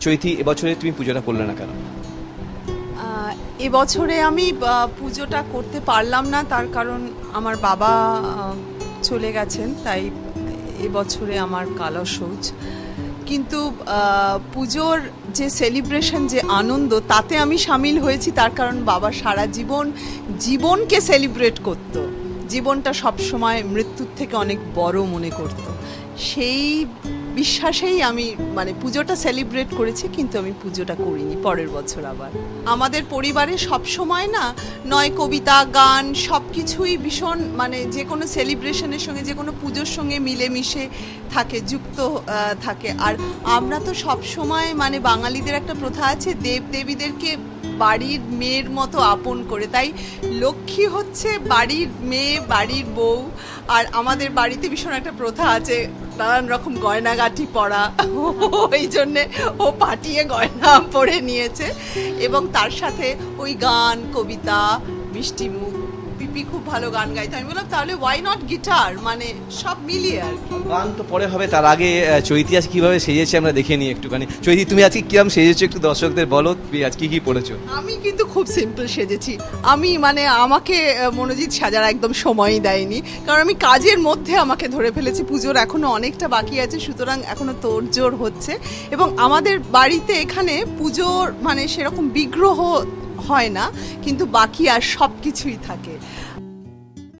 চৈতি, এবছরে তুমি পুজোটা করলে না কেন? এবছরে আমি পুজোটা করতে পারলাম না, তার কারণ আমার বাবা চলে গেছেন, তাই এবছরে আমার কালো শৌচ। কিন্তু পুজোর যে সেলিব্রেশন, যে আনন্দ, তাতে আমি সামিল হয়েছি, তার কারণ বাবা সারা জীবনকে সেলিব্রেট করত, জীবনটা সবসময় মৃত্যুর থেকে অনেক বড় মনে করত। সেই বিশ্বাসেই আমি পুজোটা সেলিব্রেট করেছি, কিন্তু আমি পুজোটা করিনি পরের বছর। আবার আমাদের পরিবারে সব সময় না নয় কবিতা, গান সব কিছুই ভীষণ যে কোনো সেলিব্রেশনের সঙ্গে, যে কোনো পুজোর সঙ্গে মিলেমিশে থাকে, যুক্ত থাকে। আর আমরা তো সব সময় বাঙালিদের একটা প্রথা আছে দেব দেবীদেরকে বাড়ির মেয়ের মতো আপন করে, তাই লক্ষ্মী হচ্ছে বাড়ির মেয়ে, বাড়ির বউ। আর আমাদের বাড়িতে ভীষণ একটা প্রথা আছে নানান রকম গয়নাগাটি পরা, ওই জন্যে ও পাটিয়ে গয়না পরে নিয়েছে, এবং তার সাথে ওই গান, কবিতা, মিষ্টি মুখ। পিপি খুব ভালো গান গাইতে, আমি বললাম তাহলে ওয়াই নট গিটার, সব মিলিয়ে আর কি। গান তো পরে হবে, তার আগে চৈতি আজ কিভাবে সেজেছে আমরা দেখে নিই একটুখানি। চৈতি, তুমি আজকে কিরম সেজেছো একটু দর্শকদের বলো, তুমি আজকে কি পড়েছো? আমি কিন্তু খুব সিম্পল সেজেছি। আমি আমাকে মনোজিৎ সাজার একদম সময়ই দেয়নি, কারণ আমি কাজের মধ্যে আমাকে ধরে ফেলেছি। পুজোর এখনো অনেকটা বাকি আছে, সুতরাং এখনো তোড়জোড় হচ্ছে। এবং আমাদের বাড়িতে এখানে পুজোর সেরকম বিগ্রহ হয় না, কিন্তু বাকি আর সব কিছুই থাকে।